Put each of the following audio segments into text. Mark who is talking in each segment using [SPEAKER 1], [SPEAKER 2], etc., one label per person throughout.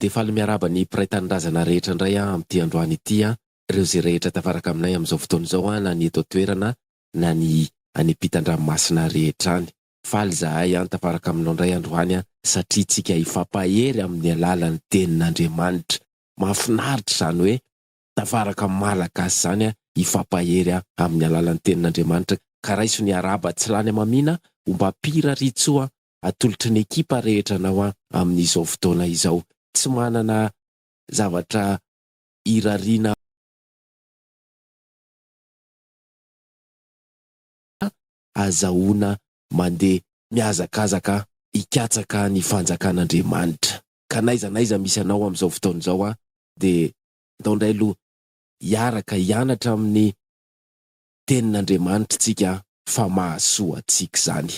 [SPEAKER 1] De faly miaraba ny mpiray tanindrazana rehetra indray amin'ity androany ity ireo zay rehetra tafaraka aminay amin'izao fotoana izao na ny eto toerana na ny any ampitan-dranomasina rehetra any. Faly zahay tafaraka aminao indray androany satria tsika hifampahery amin'ny alalan'ny tenin'Andriamanitra. Mahafinaritra izany hoe tafaraka malagasy zany hifampahery amin'ny alalan'ny tenin'Andriamanitra. Ka raiso ny araba tsy lany amamina mba pira ritsoa atolotry ny ekipa rehetra nao amin'izao fotoana izao. Tsy manana zavatra irariana azahoana mandeha miazakazaka hikatsaka ny fanjakan'Andriamanitra. Ka naiza misy anao amin'izao fotoana izao de ndao indray aloha hiaraka hianatra amin'ny tenin'Andriamanitra tsika fa mahasoa antsika izany.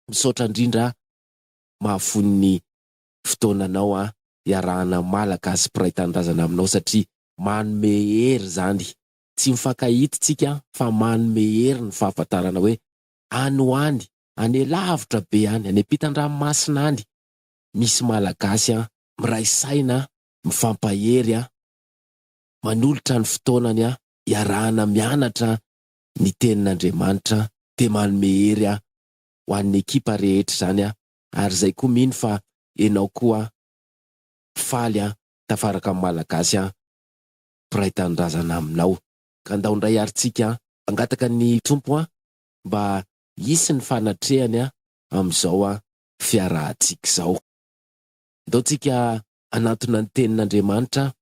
[SPEAKER 1] Misaotra indrindra mahafony fotoananao iarahana malagasy mpiray tanindrazana aminao satria manome hery zany. Tsy mifankahita tsika fa manome hery ny fahafantarana hoe any ho any, any lavitra be any, any ampitan-dranomasina any misy malagasy miray saina mifampahery manolotra ny fotoanany iarahana mianatra ny tenin'Andriamanitra de manome hery ho an'ny ekipa rehetra zany ary zay koa mino fa enao koa faly tafaraka amin'ny malagasy mpiray tanindrazana aminao. Ka ndao indray ary tsika angataka ny tompo mba hisy ny fanatrehany amin'izao fiarahantsika izao. Ndao tsika anatona ny tenin'Andriamanitra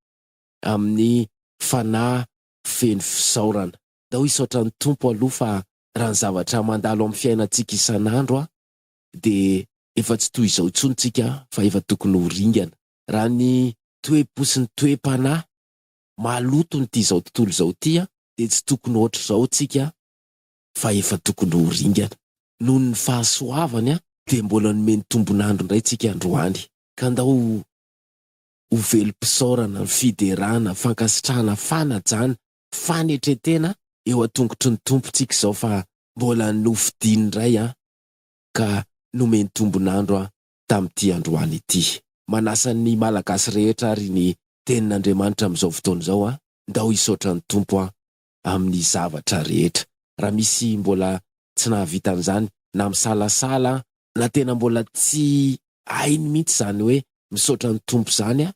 [SPEAKER 1] amin'ny fanahy feno fisaorana. Ndao hisaotra ny tompo aloha fa raha ny zavatra mandalo amin'ny fiainantsika isan'andro de efa tsy toy izao intsony tsika fa efa tokony ho ringana. Raha ny toe-po sy ny toe-panahy maloto nyty izao tontolo izao ity de tsy tokony ohatr' izao tsika fa efa tokony ho ringana. Noho ny fahasoavany de mbola nomeny tombonandro indray tsika androany. Ka ndao ho velom-pisaorana, fiderana, fankasitrahana, fanajana, fanetretena eo an-tongotry ny tompontsika izao fa mbola nofidiny indray ka nomeny tombonandro tamin'ity androany ity. Manasa ny malagasy rehetra ary ny tenin'Andriamanitra amin'izao fotoana izao ndao hisaotra ny tompo amin'ny zavatra rehetra. Raha misy mbola tsy nahavitan'izany na misalasala na tena mbola tsy hainy mihitsy zany hoe misaotra ny tompo zany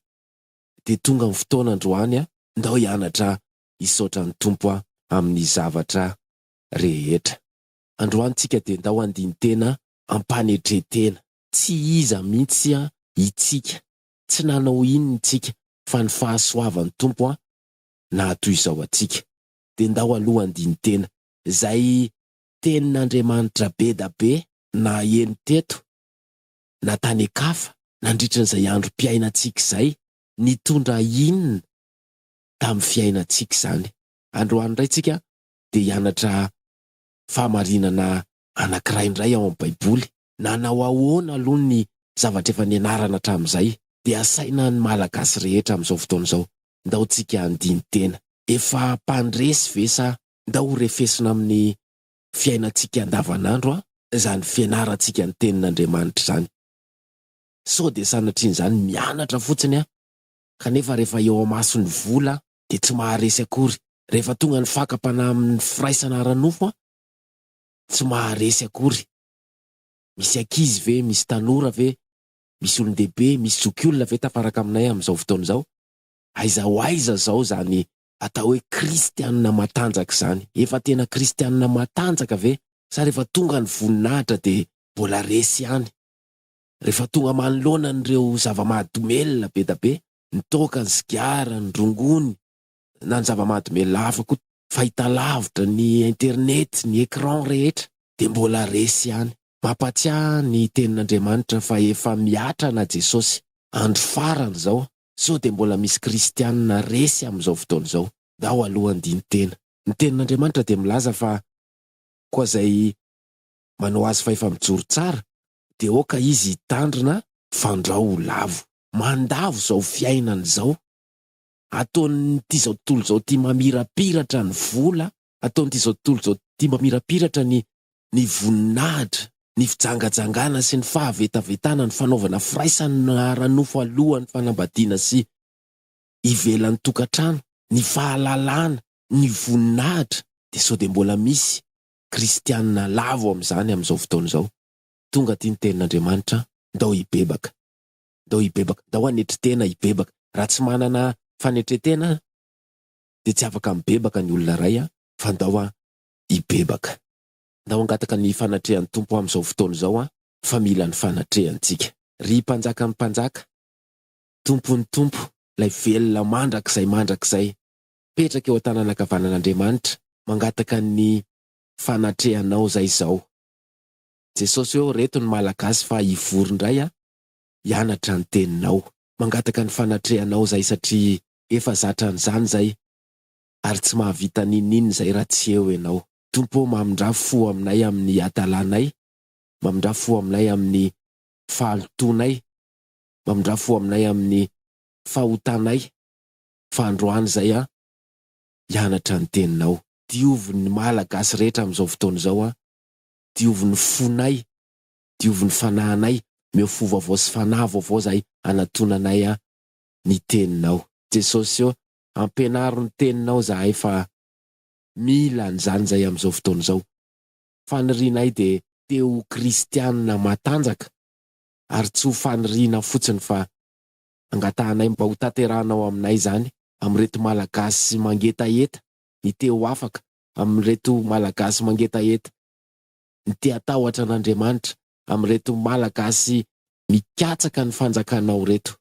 [SPEAKER 1] de tonga ny fotoana androany ndao hianatra hisaotra ny tompo amin'ny zavatra rehetra. Androany tsika de ndao andiny tena ampanetretena. Tsy iza mihitsy itsika, tsy nanao inona tsika fa ny fahasoavan'ny tompo na toy izao atsika. De ndao aloha andiny tena zay tenin'Andriamanitra be da be na eny teto na tany akafa nandritran'izay androm-piainantsika izay nitondra inona tamin'ny fiainantsika izany. Androany indray tsika de hianatra fahamarinana anankiray indray ao amin'ny Baiboly. Nanao ahoana aloha ny zavatra efa nianarana hatramin'izay de asaina ny malagasy rehetra amin'izao fotoana izao. Ndao tsika andiny tena. Efa mpandresy ve sa ndao ho refesina amin'ny fiainantsika andavanandro zany fianarantsika ny tenin'Andriamanitra zany. So de sanatrian' izany mianatra fotsiny kanefa rehefa eo amason'ny vola de tsy maharesy akory. Rehefa tonga ny fakapana amin'ny firaisana ara-nofo tsy maharesy akory. Misy ankizy ve, misy tanora ve, misy olon-dehibe, misy zokiolona ve tafaraka aminay amin'izao fotoana izao. Aiza zao zany atao hoe kristianina matanjaka zany. Efa tena kristianina matanjaka ve sa rehefa tonga ny voninahitra de mbola resy ihany. Rehefa tonga manoloana an'ireo zava-mahadomelina be da be, ny toaka, ny sigara, ny rongony na ny zava-mahadomelina hafa koa, fahitalavitra, ny internet, ny écran rehetra de mbola resy ihany. Mampatsiahy ny tenin'Andriamanitra fa efa miatra na Jesosy andro farany zao. So de mbola misy kristianina resy amin'izao fotoana izao. Ndao aloha andiny tena. Ny tenin'Andriamanitra de milaza fa koa zay manao azy fa efa mijoro tsara de oka izy hitandrina fandrao ho lavo. Mandavo zao fiainany zao. Ataony ty zao tontolo zao ty mamirapiratra ny vola, ataony ty zao tontolo zao ty mamirapiratra ny voninahitra, ny fijangajangana sy ny fahavetavetana, ny fanaovana firaisany na ranofo alohany fanambadiana sy ivelan'ny tokantrano, ny fahalalana, ny voninahitra, de sao de mbola misy kristianina lavo amin'izany amin'izao fotoana izao. Tonga ty ny tenin'Andriamanitra, ndao hibebaka, ndao hanetritena hibebaka. Raha tsy manana fanetretena de tsy afaka mibebaka ny olona ray fa ndao hibebaka. Ndao hangataka ny fanatrehan'ny Tompo amin'izao fotoana izao fa mila ny fanatrehantsika. Ry mpanjaka ny mpanjaka, tompony tompo, lay velona mandrakizay, petraka eo an-tanana ankavanan'Andriamanitra, mangataka ny fanatrehanao zay zao. Jesosy eo reto ny malagasy fa ivorindray hianatra ny teninao, mangataka ny fanatrehanao zay satria efa zatra n'izany zay, ary tsy mahavita ninninny zay raha tsy eo ianao. Tompo, mamindra fo aminay amin'ny atalanay, mamindra fo aminay amin'ny fahalotonay, mamindra fo aminay amin'ny fahotanay, fa androany zay hianatra ny teninao. Diovy ny malagasy rehetra amin'izao fotoana izao diovy ny fonay, diovy ny fanahinay, meo fo vaovao sy fanahy vaovao zay anatonanay ny teninao. Jesosy eo, ampianaro ny teninao zahay fa mila n'izany zay amin'izao fotoana izao. Fanirianay de teo kristianina matanjaka, ary tsy ho faniriana fotsiny fa angatahanay mba ho tanterahanao aminay zany, amin'reto malagasy mangetaeta, ny teo afaka, amin'reto malagasy mangetaeta, ny te atahotra an'Andriamanitra, amin'reto malagasy mikatsaka ny fanjakanao reto.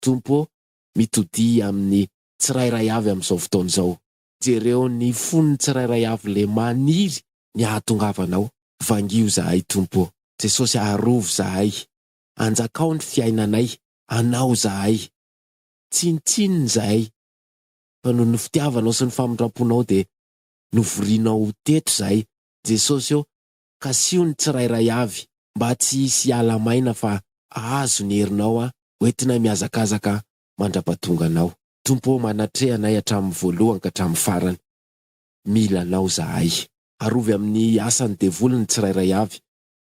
[SPEAKER 1] Tompo, mitodi amin'ny tsirairay avy amin'izao fotoana izao. Jereo ny fonony tsirairay avy le maniry ny ahatongavanao. Vangio zahay Tompo. Jesosy, aharovo zahay, anjakao ny fiainanay, anao zahay, tsinitsininy zahay, fa noho ny fitiavanao sy ny famindramponao de novorianao teto zahay. Jesosy eo, kasio ny tsirairay avy, mba tsy hisy alamaina fa azo ny herinao hoentina miazakazaka mandrapatonganao. Tompo, manatrehanay hatramin'ny voalohany ka hatramin'ny farany. Mila anao zahay. Arovy amin'ny asany devoly ny tsirairay avy,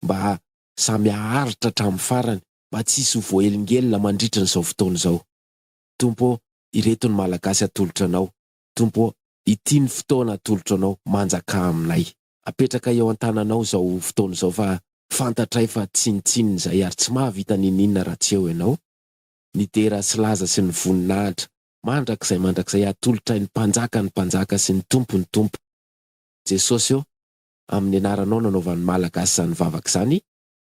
[SPEAKER 1] mba samy aharitra hatramin'ny farany, mba tsy hisy voahelingelina mandritra n'izao fotoana izao. Tompo, ireto ny malagasy atolotra anao. Tompo, ity ny fotoana atolotra anao, manjaka aminay. Apetraka eo an-tananao zao fotoana izao fa fantatray fa tsinitsininy zay ary tsy mahavita ninninna raha tsy eo ianao. Ny dera sy laza sy ny voninahitra, mandrakizay atolotra ny mpanjaka sy ny tompo. Jesosy eo, amin'ny anaranao nanaovan'ny malagasy zany vavaka zany,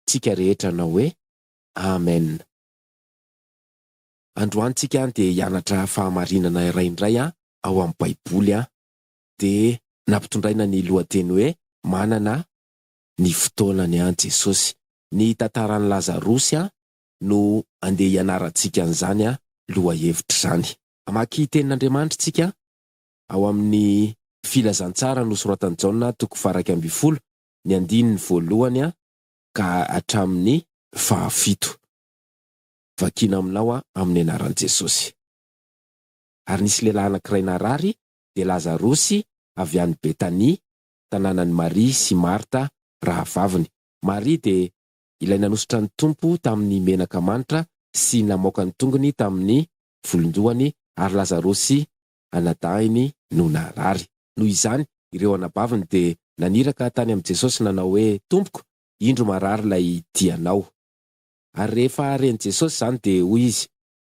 [SPEAKER 1] tsika rehetra nao hoe amen. Androantsika de hianatra fahamarinana iray indray ao amin'ny Baiboly de nampitondraina ny lohateny hoe manana ny fotoanany Jesosy. Ny tantaran'ny Lazarosy no andeha hianarantsika an'izany lohahevitra zany. Amaky tenin'Andriamanitra tsika ao amin'ny filazantsara nosoratan'i Jaona 7:20, ny 1 ka hatramin'ny 7. Vakina aminao amin'ny anaran'i Jesosy. Ary nisy lehilahy anankiray narary de Lazarosy avy any Betania, tanànan'i Maria sy Marta rahavaviny. Maria de ilay nanositra ny Tompo tamin'ny menaka manitra sy namoaka ny tongony tamin'ny volondohany, ary Lazarosy anadahiny no narary. Noho izany ireo anabaviny de naniraka tany amin'ny Jesosy nanao hoe, Tompoko, indro marary lay dianao. Ary rehefa reny Jesosy zany de hoy izy,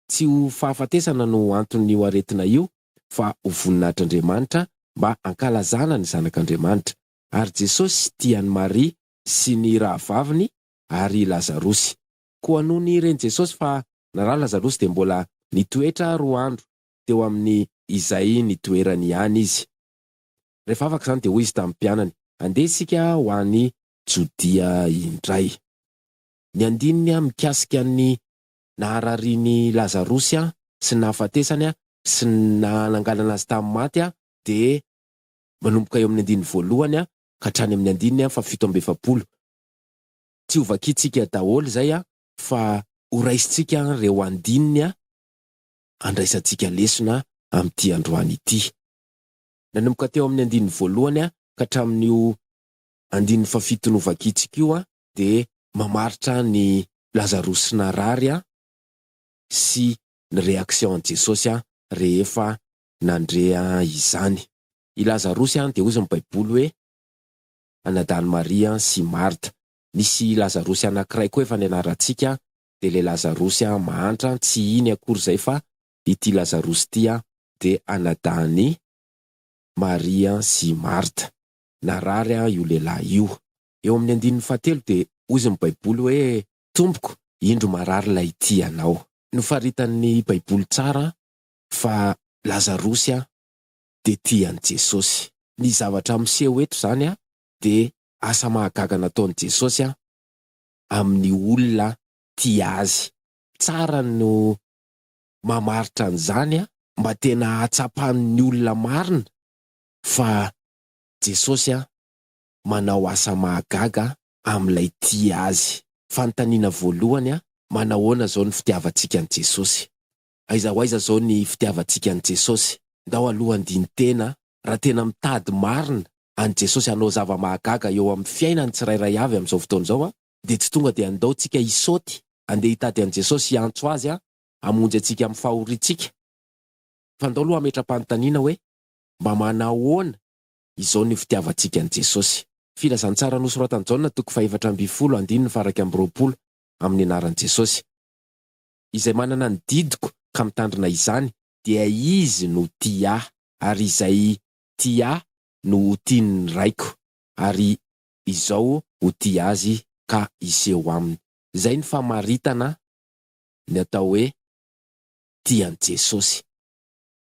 [SPEAKER 1] tsy ho fahafatesana no antony ho aretina io, fa ho voninahitr'Andriamanitra mba ankalazana ny zanak'Andriamanitra. Ary Jesosy tian'ny Maria sy ny rahavaviny ary Lazarosy. Koa noho ny reny Jesosy fa narary Lazarosy de mbola nitoetra 2 andro teo amin'ny izay nitoerany ihany izy. Rehefa afaka zany de hoy izy tamin'ny mpianany, andeha isika ho any Jodia indray. Ny andininy mikasika ny naharariany Lazarosy sy nahafatesany sy nanangalana azy tamin'ny maty de manomboka eo amin'ny 1 ka hatrany amin'ny 7. Tsy ho vakitsika daholo zay fa ho raisitsika reo andininy andraisantsika lesona amin'ity androany ity. Nanomboka teo amin'ny 1 ka hatramin'io 7 no vakitsika io de mamaritra ny Lazarosy narary sy ny réaction Jesosy rehefa nandrea izany. I Lazarosy de ozy ny Baiboly hoe anadany Maria sy Marta. Nisy Lazarosy anankiray koa efa nianarantsika, de le Lazarosy mahantra, tsy iny akory zay fa ity Lazarosy tia de anadany Maria sy Marta. Narary io lehilahy io. Eo amin'ny 7 de ozy ny Baiboly hoe tompoko, indro marary lay ity anao. Nofaritan'ny Baiboly tsara fa Lazarosy de tian'i Jesosy. Ny zavatra miseho eto zany de asa mahagaga nataon'i Jesosy amin'ny olona tia azy. Tsara no mamaritra an'izany mba tena hatsapan'ny olona marina fa Jesosy manao asa mahagaga amin'ilay tia azy. Fanontaniana voalohany manahoana zao ny fitiavantsika an' Jesosy? Aiza zao ny fitiavantsika an' Jesosy? Ndao alohan-diny tena, raha tena mitady marina an' Jesosy hanao zava-mahagaga eo amin'ny fiainany tsirairay avy amin'izao fotoana zao de tsy tonga de andaotsika isaoty, andeha hitady an' Jesosy hiantso azy hamonjy antsika amin'ny fahoriantsika. Fa ndao aloha hametra-panontaniana hoe mba manahoana izao ny fitiavantsika an' Jesosy? Filazantsara nosoratan'i Jaona 4:20 amin'ny anaran'i Jesosy. Izay manana ny didiko ka mitandrina izany dia izy no tia, ary izay tia no tiany raiko, ary izao ho tia azy ka iseho aminy. Zay ny famaritana ny atao hoe tian'i Jesosy.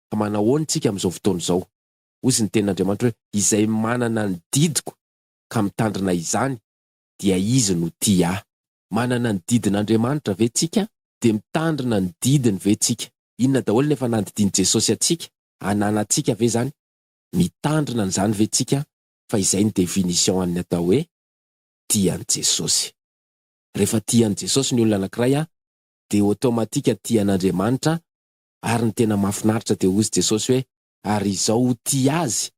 [SPEAKER 1] Ka manahoana tsika amin'izao fotoana izao? Ozy ny tenin'Andriamanitra hoe izay manana ny didiko ka mitandrina izany dia izy no tia. Manana ny didin'Andriamanitra ve tsika? De mitandrina ny didiny ve tsika? Inona daholo nefa nandidiany Jesosy atsika? Ananantsika ve zany? Mitandrina n'izany ve tsika? Fa izay ny definition an'ny atao hoe tian'i Jesosy. Rehefa tian'i Jesosy ny olona anankiray de automatika tian'Andriamanitra, ary ny tena mahafinaritra de ozy Jesosy hoe ary izao tia azy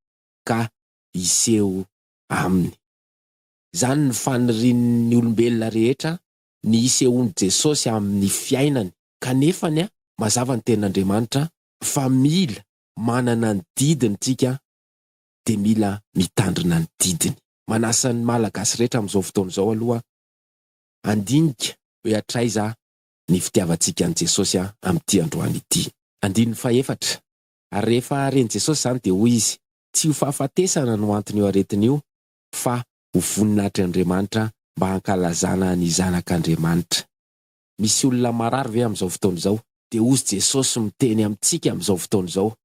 [SPEAKER 1] ka iseho aminy. Zany ny fanirian'ny olombelona rehetra ny isehoan'i Jesosy amin'ny fiainany. Kanefany mazava ny tenin'Andriamanitra fa mila manana ny didiny tsika de mila mitandrina ny didiny. Manasa ny malagasy rehetra amin'izao fotoana izao aloha andinika hoe hatraiza ny fitiavantsika an' Jesosy amin'ity androany ity. 4. Ary rehefa reny Jesosy zany de hoy izy, tsy ho fahafatesana no antony io aretiny io, fa ho voninahitr'Andriamanitra mba hankalazana ny zanak'Andriamanitra. Misy olona marary ve amin'izao fotoana izao? De ozy Jesosy miteny amintsika amin'izao fotoana izao,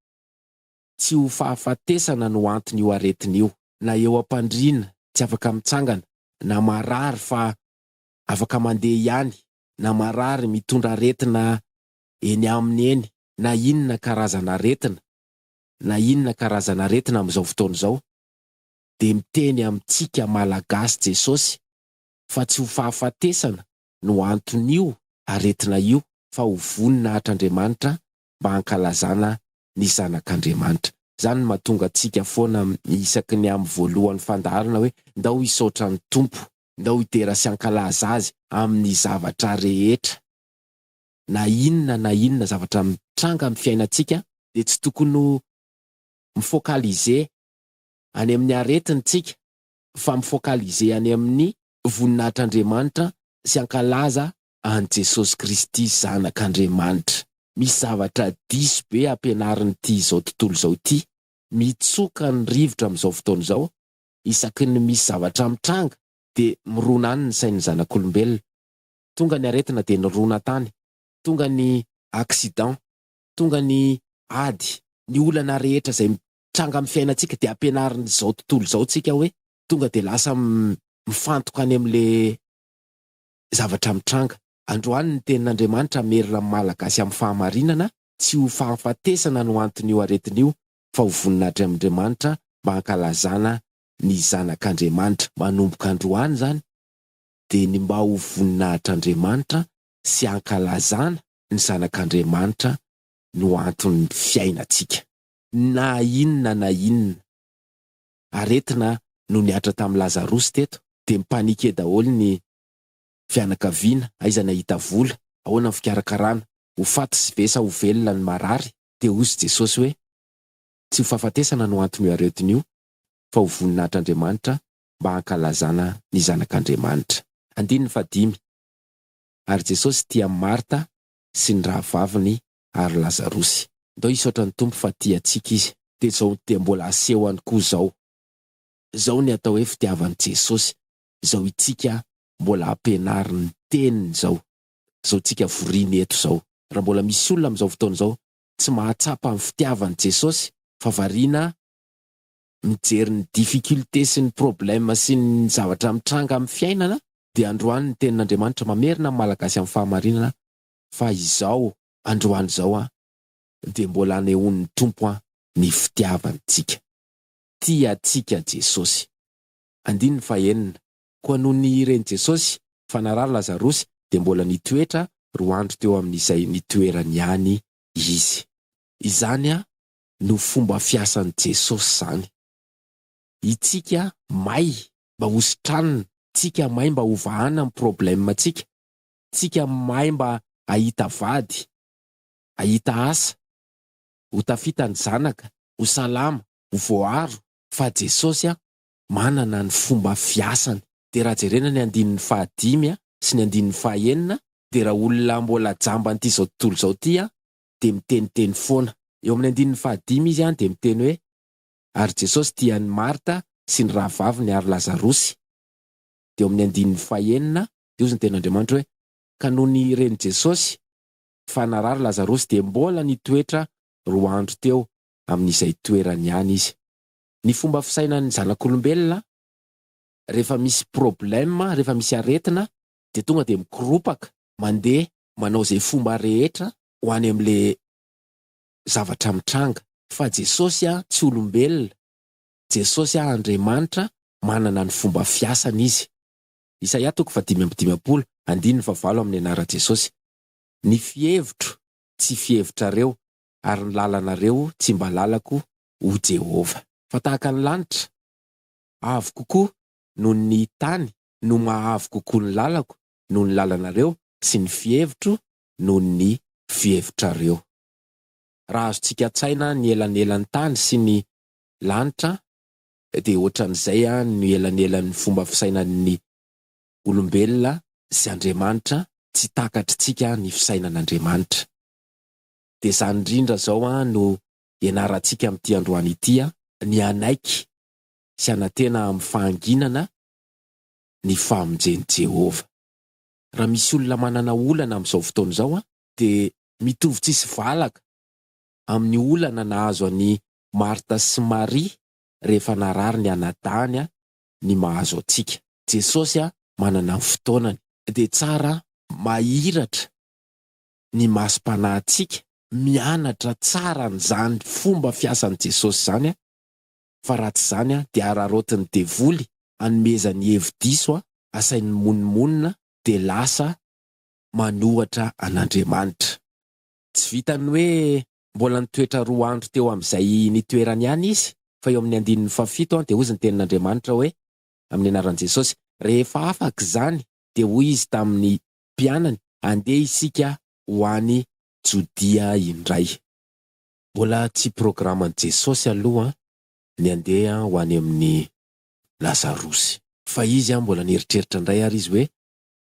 [SPEAKER 1] tsy ho fahafatesana no antony io aretiny io. Na eo am-pandriana tsy afaka mitsangana, na marary fa afaka mandeha ihany, na marary mitondra aretina eny aminy eny, na inona karazana aretina, na inona karazana aretina amin'izao fotoana izao, de miteny amintsika malagasy Jesosy fa tsy ho fahafatesana no antony io aretina io, fa ho voninahitr'Andriamanitra mba hankalazana ny zanak'Andriamanitra. Zany mahatonga antsika foana isaky ny amin'ny voalohany fandaharana hoe ndao hisaotra ny Tompo, ndao hitera sy hankalaza azy amin'ny zavatra rehetra. Na inona zavatra mitranga amin'ny fiainantsika de tsy tokony mifokalize any amin'ny aretintsika, fa mifokalize any amin'ny voninahitr'Andriamanitra sy hankalaza an Jesosy Kristy zanak'Andriamanitra. Misy zavatra diso be ampianarin'ity izao tontolo izao ity, mitsoka ny rivotra amin'izao fotoana izao, isaky ny misy zavatra mitranga de mirona any ny sain'ny zanak'olombelona. Tonga ny aretina de nirona tany, tonga ny accident, tonga ny ady, ny olana rehetra zay mitranga amin'ny fiainantsika de ampianarin'izao tontolo izao tsika hoe tonga de lasa mifantoka any amin'le zavatra mitranga. Androany ny tenin'Andriamanitra merina amin'ny malagasy amin'ny fahamarinana, tsy ho fahafatesana no antony io aretiny io, fa ho voninahitr'Andriamanitra mba hankalazana ny zanak'Andriamanitra. Manomboka androany zany de ny mba ho voninahitr'Andriamanitra sy hankalazana ny zanak'Andriamanitra no antony fiainantsika. Na inona aretina no niatra tamin'ny Lazarosy teto de mipanike daholo ny fianakaviana, aiza nahita vola, ahoana ny fikarakarana, ho faty sy vesa ho velona ny marary, dia hozy Jesosy hoe tsy ho fahafatesana no antony aretin'io, fa ho voninahitr'Andriamanitra mba hankalazana ny zanak'Andriamanitra. 15. Ary Jesosy tia Marta sy ny rahavaviny ary Lazarosy. Ndao isaotra ny Tompo fa tia antsika izy, dia zao dia mbola asehony koa zao. Zao ny atao hoe fitiavan'i Jesosy, zao itsika mbola ampianary ny teniny zao. Zao tsika voriny eto zao. Raha mbola misy olona amin'izao fotoana zao tsy mahatsapa amin'ny fitiavan'i Jesosy, fa variana mijery ny difficulté sy ny problème sy ny zavatra mitranga amin'ny fiainana, dia androany ny tenin'Andriamanitra mamerina amin'ny malagasy amin'ny fahamarinana fa izao androany zao dia mbola anehoan'ny Tompo ny fitiavantsika. Tia antsika Jesosy. 15. Koa noho ny reny Jesosy fanarary Lazarosy dia mbola nitoetra 4 andro teo amin'izay nitoerany ihany izy. Izany no fomba fiasan'i Jesosy zany. Itsika may mba ho sitranina, tsika may mba ho vahana amin'ny problème tsika, tsika may mba ahita vady, ahita asa, ho tafita ny zanaka, ho salama, ho voaro, fa Jesosy manana ny fomba fiasany. Dia raha jerena ny 15 sy ny 19, dia raha olona mbola jamba n'ity zao tontolo zao ty dia miteniteny foana. Eo amin'ny 15 izy dia miteny hoe ary Jesosy tiany Marta sy ny rahavaviny ary Lazarosy. Dia eo amin'ny 19 dia ozy ny tenin'Andriamanitra hoe ka noho ny reny Jesosy fanarary Lazarosy dia mbola nitoetra 4 andro teo amin'izay toerany ihany izy. Ny fomba fisainan'ny zanak'olombelona rehefa misy problème, rehefa misy aretina, dia tonga dia mikoropaka, mandeha manao zay fomba rehetra ho any amin'le zavatra mitranga. Fa Jesosy tsy olombelona. Jesosy Andriamanitra manana ny fomba fiasany izy. Isaia 5:20, andiny favalo amin'ny anara Jesosy. Ny fihevitro tsy fihevitrareo, ary ny lalanareo tsy mba lalako ho Jehova. Fa tahaka ny lanitra, avo kokoa noho ny tany, no mahavo kokoa ny lalako noho ny lalanareo, sy ny fihevitro noho ny fihevitrareo. Raha azontsika tsaina ny elanelan'ny tany sy ny lanitra, dia ohatran'izay ny elanelan'ny fomba fisainan'ny olombelona sy Andriamanitra tsy takatritsika ny fisainan'Andriamanitra. Dia izany indrindra zao no ianarantsika amin'ity androany ity, ny anaiky sy anatena amin'ny fahanginana ny famonjeny Jehova. Raha misy olona manana olana amin'izao fotoana izao dia mitovy tsisy valaka amin'ny olana nahazo an'i Marta sy Maria rehefa narary ny anadahany ny mahazo antsika. Jesosy manana ny fotoanany, dia tsara mahiratra ny masom-panahintsika mianatra tsara n'izany fomba fiasan'i Jesosy zany, fa raha tsy zany dia ararotiny devoly hanomezany hevi-diso asain'ny monomonina dia lasa manohatra an'Andriamanitra. Tsy vitany hoe mbola nitoetra 4 andro teo amin'izay nitoerany ihany izy, fa eo amin'ny 17 dia hozy ny tenin'Andriamanitra hoe amin'ny anaran'i Jesosy, rehefa afaka izany dia hoy izy tamin'ny mpianany, andeha isika ho any Jodia indray. Mbola tsy programan'i Jesosy aloha ny andeha ho any amin'ny Lazarosy, fa izy mbola nieritreritra indray ary izy hoe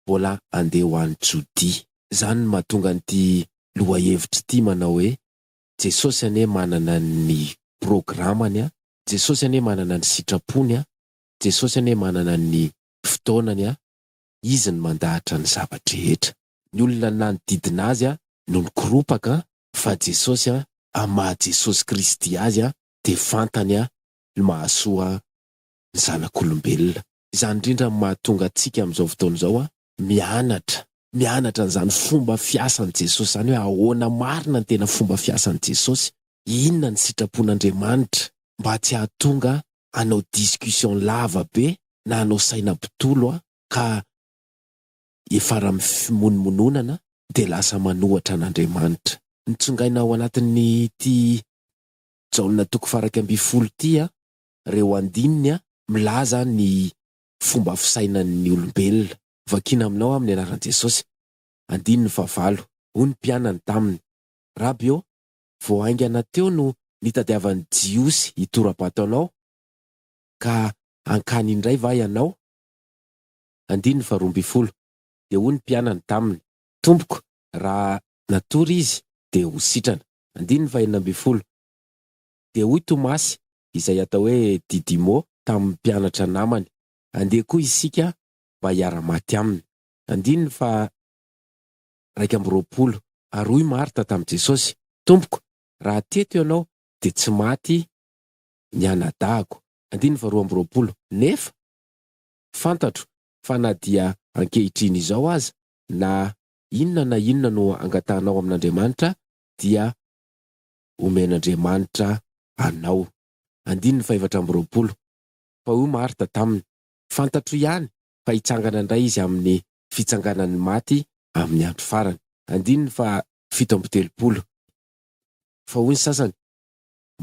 [SPEAKER 1] mbola andeha ho any Jodia. Zany no mahatonga an'ity lohahevitra ity manao hoe Jesosy anie manana ny programany, Jesosy anie manana ny sitrapony, Jesosy anie manana ny fotoanany, izy ny mandahatra ny zavatra rehetra. Ny olona nanodidina azy no nikoropaka, fa Jesosy amaha Jesosy Kristy azy dia fantany ny mahasoa ny zanak'olombelona. Izany indrindra mahatonga antsika amin'izao fotoana izao mianatra n'izany fomba fiasan'i Jesosy zany, hoe ahoana marina ny tena fomba fiasan'i Jesosy, inona ny sitrapon'Andriamanitra, mba tsy hahatonga hanao discussion lava be na hanao saina-pitolo ka efara mimononmononana dia lasa manohatra an'Andriamanitra. Nitsongaina ao anatin'ny ty jaolina 12 ty reo andininy milaza ny fomba fisainan'ny olombelona. vakina aminao amin'ny anaran'i Jesosy. 15 hoy ny mpianany taminy: Rabio, vao aingana teo no nitadiavan'ny Jiosy hitorabato anao, ka ankany indray va ianao? 12 dia hoy ny mpianany taminy: Tompoko, raha natory izy dia ho sitrana. 14 dia hoy Tomasy, izay atao hoe Didimo tamin'ny mpianatra namany: andeha koa isika mba hiara-maty aminy. 20 ary hoy Marta tamin'i Jesosy: Tompoko, raha teto ianao dia tsy maty ny anadahako. 22 nefa fantatro fa na dia ankehitriny izao aza na inona no angatanao amin'Andriamanitra dia omen'Andriamanitra anao. 24 fa hoy Marta taminy: fantatro ihany fa hitsangana indray izy amin'ny fitsanganan'ny maty amin'ny andro farany. 17 fa hoy ny sasany: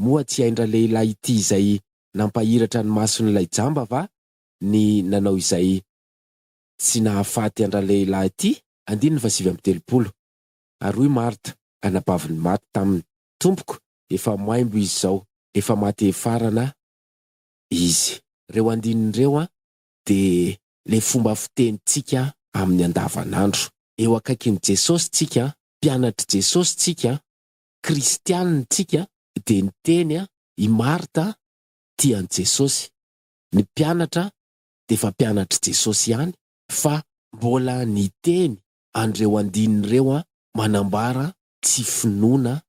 [SPEAKER 1] moa tsy haindra lehilahy ity izay nampahiratra ny mason'ilay jamba va ny nanao izay tsy nahafaty andra lehilahy ity? 17 ary hoy Marta, anapavin'ny maty taminy: Tompoko, efa maimbo izy zao, efa maty efarana izy. Reo andinin'ireo dia le fomba fitenitsika amin'ny andavanandro. Eo akaikin'i Jesosy tsika, mpianatry Jesosy tsika, kristianina tsika, dia ny teny i Marta tian'i Jesosy. Ny mpianatra dia efa mpianatry Jesosy ihany, fa mbola ny teny andreo andinin'ireo manambara tsy finoana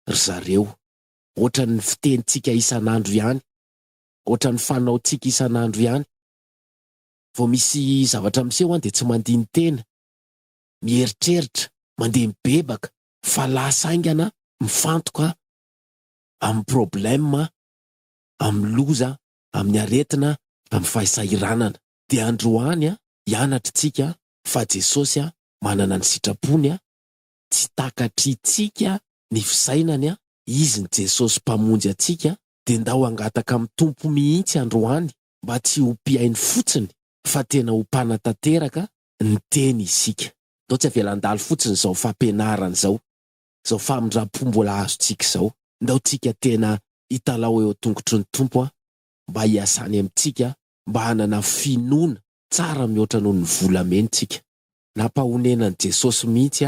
[SPEAKER 1] ry zareo. Ohatra ny fitenitsika isan'andro ihany, ohatra ny fanaontsika isan'andro ihany. Vao misy zavatra miseho dia tsy mandiny tena, mieritreritra, mandeha mibebaka, fa lasa aingana mifantoka amin'ny problème, amin'ny loza, amin'ny aretina, amin'ny fahasairanana. Dia androany hianatritsika fa Jesosy manana ny sitrapony, tsy takatritsika ny fisainany, izy ny Jesosy mpamonjy atsika, dia ndao angataka amin'ny tompo mihitsy androany mba tsy ho mpiainy fotsiny fa tena ho mpanatanteraka ny teny isika. Ndao tsy avelan-dalo fotsiny zao fampianarana zao, zao famindram-po mbola azontsika zao. Ndao tsika tena hitalao eo tongotry ny tompo mba hiasany amintsika, mba hanana finoana tsara mihoatra noho ny volamentsika. Nampahonenan'i Jesosy mihitsy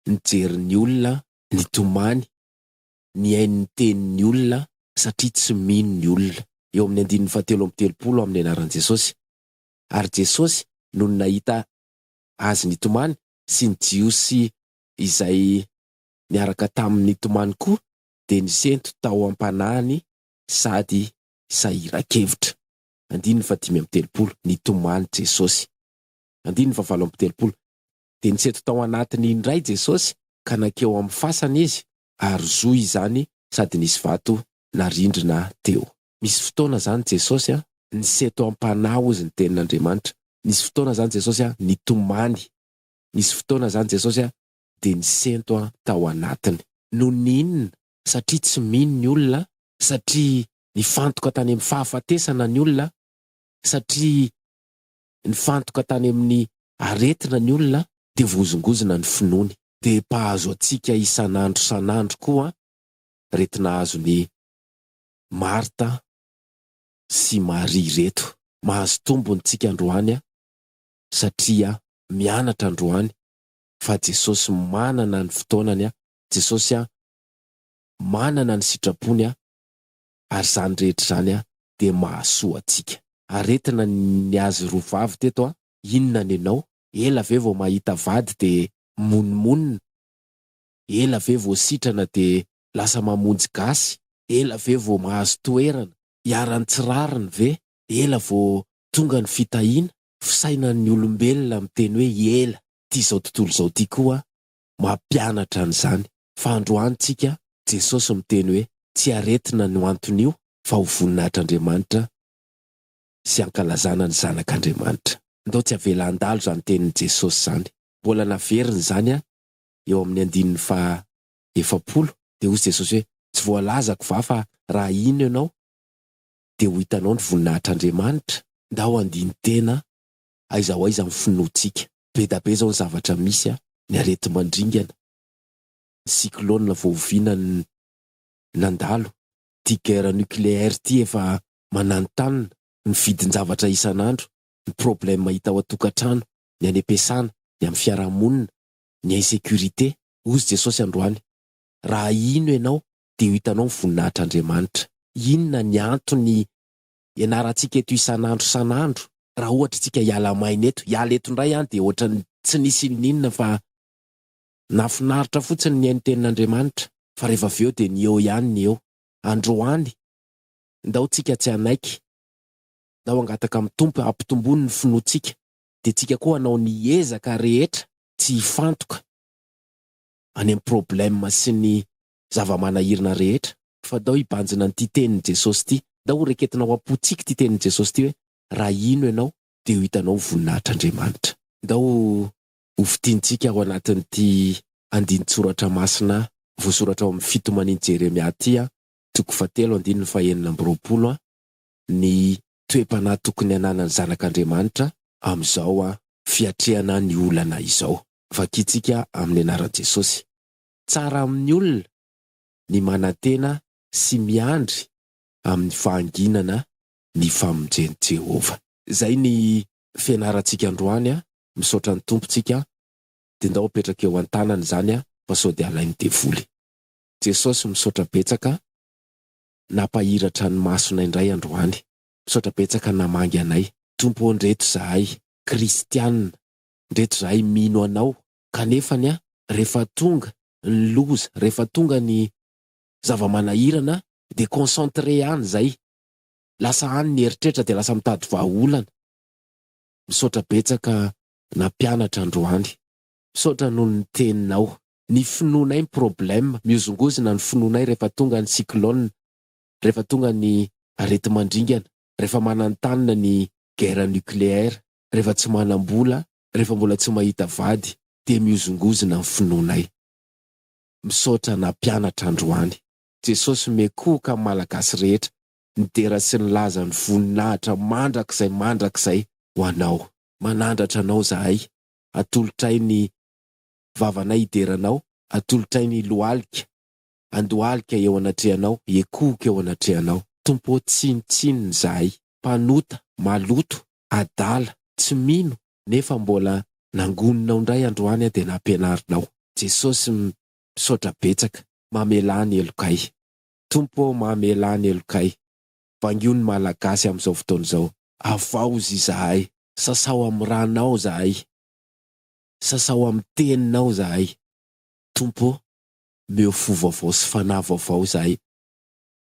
[SPEAKER 1] nijery ny olona, nitomany, ny hainy ny tenin'ny olona satria tsy mino ny olona. Eo amin'ny 17 amin'ny anaran'i Jesosy. Ary Jesosy no nahita azy nitomany sy ny Jiosy izay niaraka tamin'ny nitomany koa, dia nisento tao am-panahiny sady sahiran-kevitra. 15 nitomany Jesosy. 17 dia nisento tao anatiny indray Jesosy ka nakeo amin'ny fasana izy, ary zoy izany sady nisy vato narindrina teo. Misy fotoana zany Jesosy niseto am-panahy izy ny tenin'Andriamanitra. Nisy fotoana zany Jesosy nitomany. Nisy fotoana zany Jesosy dia nisento tao anatiny. No ninona? Satria tsy mino ny olona, satria nifantoka tany amin'ny fahafatesana ny olona, satria nifantoka tany amin'ny aretina ny olona, dia vozongozona ny finoany. Dia mpahazo atsika isan'andro koa retina azo ny Marta sy Maria reto. Mahazo tombony tsika androany satria mianatra androany fa Jesosy manana ny fotoanany, Jesosy manana ny sitrapony, ary zany rehetra zany dia mahasoa atsika. Aretina ny azy roa vavy teto, inona ny ianao? Ela ve vao mahita vady dia monimonina? Ela ve vao sitrana dia lasa mamonjy gasy? Ela ve vao mahazo toerana? Hiarany tsirariny ve? Ela vao tonga ny fitahiana? Fisainan'ny olombelona miteny hoe ela. Ty zao tontolo zao ty koa mampianatra an'izany. Fa androantsika Jesosy miteny hoe tsy aretina no anton'io fa ho voninahitr'Andriamanitra sy ankalazana ny zanak'Andriamanitra. Ndao tsy avelan-dalo zany tenin'i Jesosy zany. Mbola naveriny zany eo amin'ny 17 dia hozy Jesosy hoe tsy voalazako va fa raha ino ianao dia ho hitanao ny voninahitr'Andriamanitra. Ndao andiny tena aiza ny finoantsika. Be da be zao ny zavatra misy ny arety mandringana, cyclone voaviana nandalo, ty guerre nucléaire ty efa manantanina, ny vidin-javatra isan'andro, ny problème hita ao atokantrano, ny any am-piasana, ny amin'ny fiarahamonina, ny insécurité. Ozy Jesosy androany, raha ino ianao dia ho hitanao ny voninahitr'Andriamanitra. Inona ny antony ianarantsika eto isan'andro? Raha ohatra tsika hiala maina eto, hiala eto indray dia ohatra tsy nisy ninona fa nafinaritra fotsiny ny hainy tenin'Andriamanitra, fa rehefa avy eo dia ny eo ihany ny eo. Androany, ndao tsika tsy hanaiky, ndao angataka amin'ny tompo ampitombony ny finoantsika, dia tsika koa hanao ny ezaka rehetra tsy hifantoka any amin'ny problème sy ny zava-manahirana rehetra, fa dao hibanjina ny ty tenin'i Jesosy ty, dao reketina ho apotsika ty tenin'i Jesosy ty hoe raha ino ianao dia ho hitanao voninahitr'Andriamanitra. Dao ho fitiantsika ao anatin'ity andinin-tsoratra masina voasoratra ao amin'ny fitomanin'i Jeremia ty, toko 7:9-20, ny toe-panahy tokony hananany zanak'Andriamanitra amin'izao fiatrehana ny olana izao. Vakitsika amin'ny anaran'i Jesosy. Tsara amin'ny olona ny manantena sy miandry amin'ny fahanginana ny famonjeny Jehova. Zay ny fianarantsika androany, misaotra ny tompontsika, dia ndao apetraka eo an-tanany zany fa sao dia alainy devoly. Jesosy misaotra betsaka napahiratra ny masona indray androany, misaotra betsaka namangy anay. Tompo, ndreto zahay kristianina, ndreto zahay mino anao, kanefany rehefa tonga ny loza, rehefa tonga ny zava-manahirana dia concentré any zay, lasa any ny eritreritra dia lasa mitady vahaolana. Misaotra betsaka nampianatra androany, misaotra noho ny teninao. Ny finoanay problème, miozongozina ny finoanay rehefa tonga ny cyclone, rehefa tonga ny arety mandringana, rehefa manantanina ny guerre nucléaire, rehefa tsy manam-bola, rehefa mbola tsy mahita vady, dia miozongozina ny finoanay. Misaotra nampianatra androany. Jesosy mekoka amin'ny malagasy rehetra, nitera sy nilaza ny voninahitra mandrakizay ho anao. Manandratra anao zahay, atolotray ny vavanay hideranao, atolotray ny lohalika, andohalika eo anatrehanao, ekoka eo anatrehanao. Tompo, tsinitsininy zahay, mpanota, maloto, adala, tsy mino, nefa mbola nangoninao indray androany dia nampianarinao. Jesosy misaotra betsaka, mamelany elokay. Tompo, mamelany elokay. Bangiony malagasy amin'izao fotoana izao, avaozy zahay, sasao amin'ny ranao zahay, sasao amin'ny teninao zahay. Tompo, miofo vaovao sy fanahy vaovao zahay,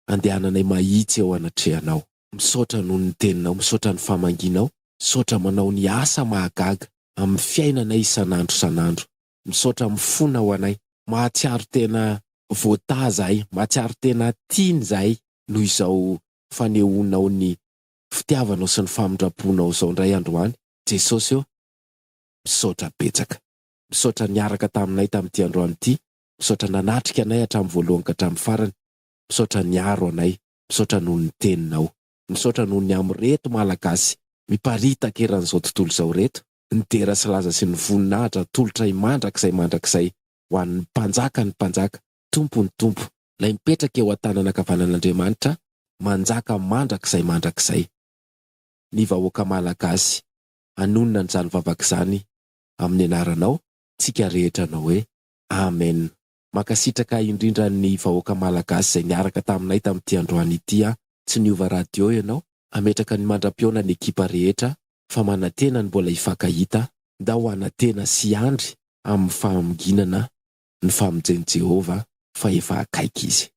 [SPEAKER 1] andehananay mahitsy eo anatrehanao. Misaotra noho ny teninao, misaotra ny famanginao, misaotra manao ny asa mahagaga amin'ny fiainanay isan'andro. Misaotra amin'ny fona ho anay, mahatsiaro tena voata zahay, mahatsiaro tena tiany zahay noho izao fanehoanao ny fitiavanao sy ny famindraponao izao indray androany. Jesosy eo, misaotra betsaka. Misaotra niaraka taminay tamin'ity androany ity, misaotra nanatrika anay hatramin'ny voalohany ka hatramin'ny farany, misaotra niaro anay, misaotra noho ny teninao, misaotra noho ny amin'ny reto malagasy miparitaka eran'izao tontolo izao reto, ny tera sy laza sy ny voninahitra tolotray mandrakizay ho an'ny mpanjaka. Tompo ny tompo, lay mipetraka eo an-tanana ankavanan'Andriamanitra, manjaka mandrakizay. Ny vahoaka malagasy anonona n'izany vavaka izany amin'ny anaranao, tsika rehetra anao hoe amen. Makasitraka indrindra ny vahoaka malagasy izay niaraka taminay tamin'ity androany ity, tsy niova radio ianao, ametraka ny mandram-piona ny ekipa rehetra, fa manantena ny mbola hifankahita, ndao anantena sy andry amin'ny fahaminginana ny famonjeny Jehova fa efa akaiky izy.